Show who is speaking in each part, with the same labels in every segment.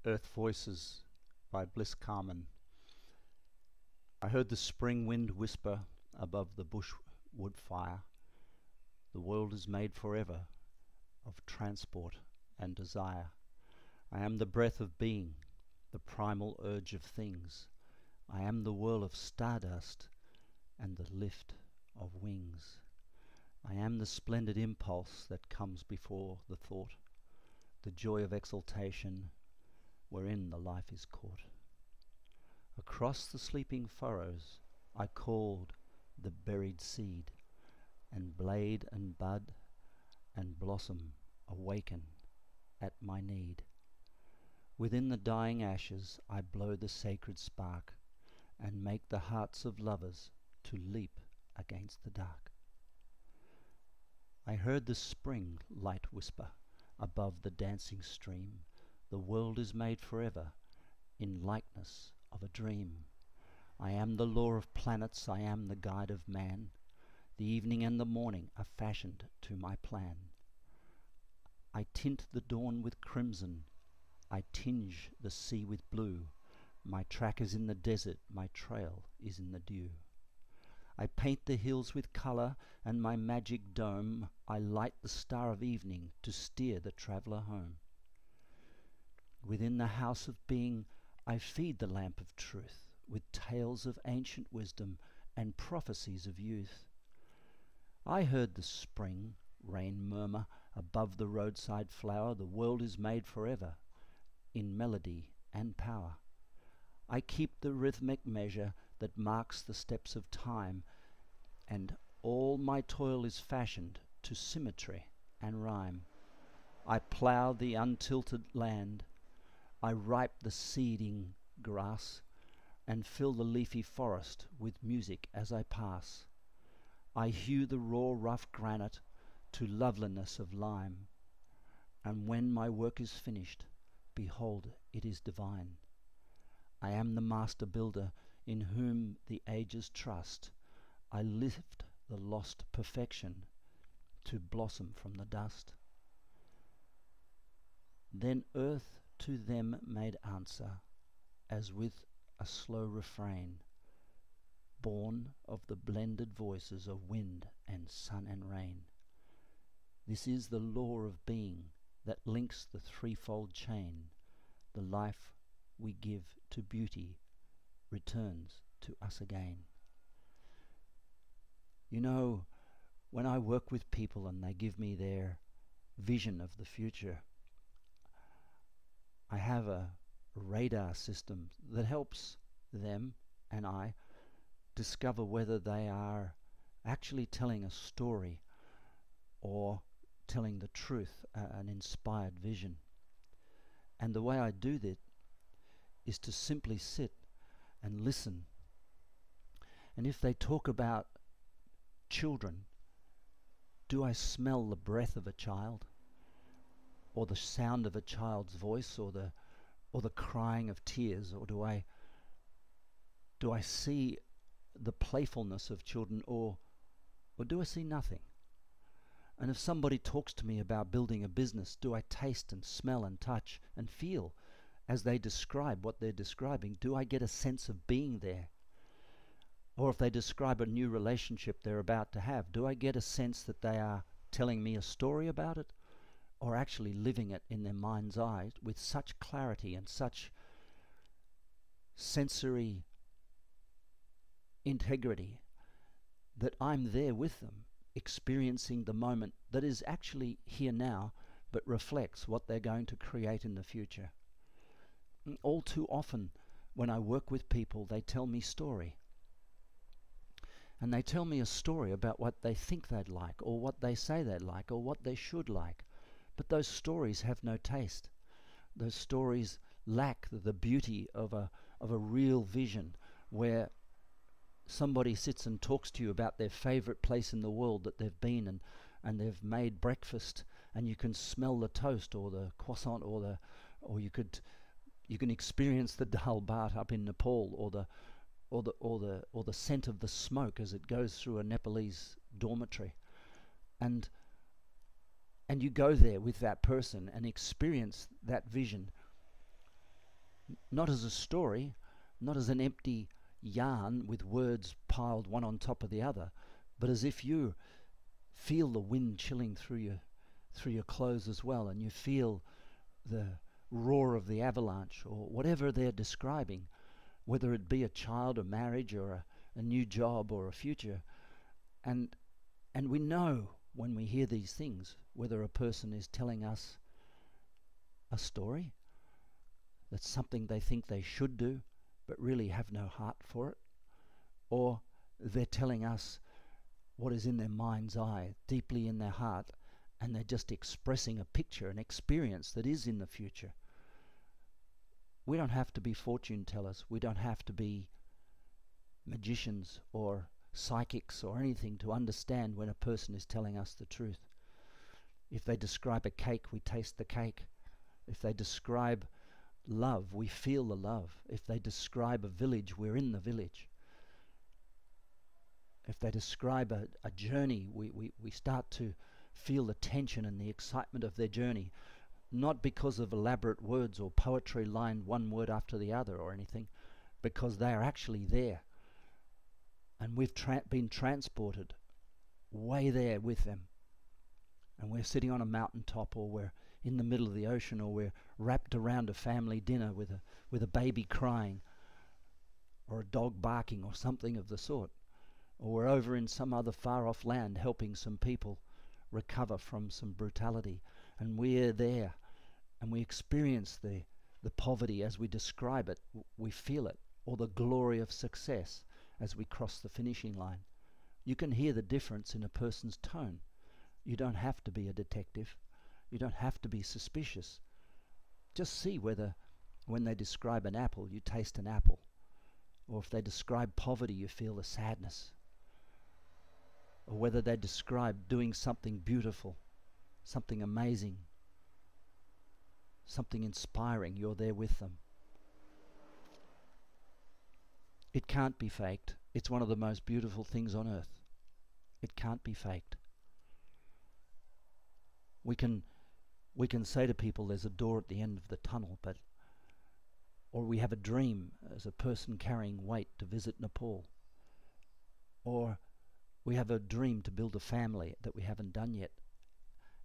Speaker 1: Earth Voices by Bliss Carman. I heard the spring wind whisper above the bush wood fire. The world is made forever of transport and desire. I am the breath of being, the primal urge of things. I am the whirl of stardust and the lift of wings. I am the splendid impulse that comes before the thought, the joy of exaltation wherein the life is caught. Across the sleeping furrows I called the buried seed, and blade and bud and blossom awaken at my need. Within the dying ashes I blow the sacred spark, and make the hearts of lovers to leap against the dark. I heard the spring light whisper above the dancing stream, the world is made forever in likeness of a dream. I am the law of planets, I am the guide of man. The evening and the morning are fashioned to my plan. I tint the dawn with crimson, I tinge the sea with blue. My track is in the desert, my trail is in the dew. I paint the hills with colour, and my magic dome I light the star of evening to steer the traveller home. Within the house of being I feed the lamp of truth with tales of ancient wisdom and prophecies of youth. I heard the spring rain murmur above the roadside flower, the world is made forever in melody and power. I keep the rhythmic measure that marks the steps of time, and all my toil is fashioned to symmetry and rhyme. I plough the untilted land, I ripe the seeding grass, and fill the leafy forest with music as I pass. I hew the raw rough granite to loveliness of lime, and when my work is finished, behold, it is divine. I am the master builder in whom the ages trust. I lift the lost perfection to blossom from the dust. Then earth to them made answer, as with a slow refrain, born of the blended voices of wind and sun and rain. This is the law of being that links the threefold chain. The life we give to beauty returns to us again. You know, when I work with people and they give me their vision of the future, I have a radar system that helps them and I discover whether they are actually telling a story or telling the truth, an inspired vision. And the way I do that is to simply sit and listen. And if they talk about children, do I smell the breath of a child, or the sound of a child's voice, or the crying of tears, or do I see the playfulness of children, or do I see nothing? And if somebody talks to me about building a business, do I taste and smell and touch and feel as they describe what they're describing? Do I get a sense of being there? Or if they describe a new relationship they're about to have, do I get a sense that they are telling me a story about it, or actually living it in their mind's eye with such clarity and such sensory integrity that I'm there with them, experiencing the moment that is actually here now, but reflects what they're going to create in the future. And all too often, when I work with people, they tell me story. And they tell me a story about what they think they'd like, or what they say they'd like, or what they should like. But those stories have no taste. Those stories lack the beauty of a real vision, where somebody sits and talks to you about their favorite place in the world that they've been, and they've made breakfast, and you can smell the toast or the croissant, or you can experience the dal bhat up in Nepal, or the scent of the smoke as it goes through a Nepalese dormitory, and you go there with that person and experience that vision. not as a story, not as an empty yarn with words piled one on top of the other, but as if you feel the wind chilling through your clothes as well, and you feel the roar of the avalanche, or whatever they're describing, whether it be a child, a marriage, or a new job, or a future. And we know when we hear these things whether a person is telling us a story, that's something they think they should do but really have no heart for it, or they're telling us what is in their mind's eye, deeply in their heart, and they're just expressing a picture, an experience that is in the future. We don't have to be fortune tellers. We don't have to be magicians or psychics or anything to understand when a person is telling us the truth. If they describe a cake, we taste the cake. If they describe love, we feel the love. If they describe a village, we're in the village. If they describe a journey, we start to feel the tension and the excitement of their journey, not because of elaborate words or poetry lined one word after the other or anything, because they are actually there. And we've been transported way there with them. And we're sitting on a mountaintop, or we're in the middle of the ocean, or we're wrapped around a family dinner with a baby crying, or a dog barking, or something of the sort. Or we're over in some other far-off land helping some people recover from some brutality. And we're there, and we experience the poverty as we describe it. We feel it, or the glory of success as we cross the finishing line. You can hear the difference in a person's tone. You don't have to be a detective. You don't have to be suspicious. Just see whether when they describe an apple, you taste an apple. Or if they describe poverty, you feel the sadness. Or whether they describe doing something beautiful, something amazing, something inspiring, you're there with them. It can't be faked. It's one of the most beautiful things on earth. It can't be faked. We can say to people there's a door at the end of the tunnel, or we have a dream as a person carrying weight to visit Nepal, or we have a dream to build a family that we haven't done yet,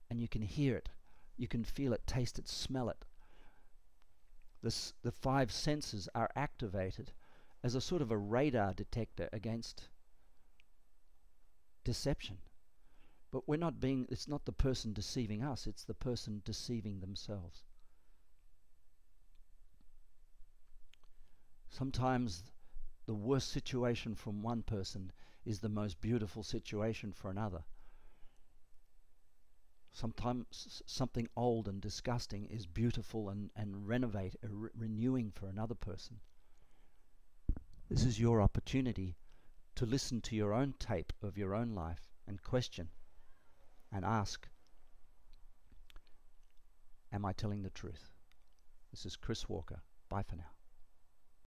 Speaker 1: and you can hear it, you can feel it, taste it, smell it. The five senses are activated as a sort of a radar detector against deception. But it's not the person deceiving us, it's the person deceiving themselves. Sometimes the worst situation from one person is the most beautiful situation for another. Sometimes something old and disgusting is beautiful and renewing for another person. This is your opportunity to listen to your own tape of your own life and question and ask, am I telling the truth? This is Chris Walker. Bye for now.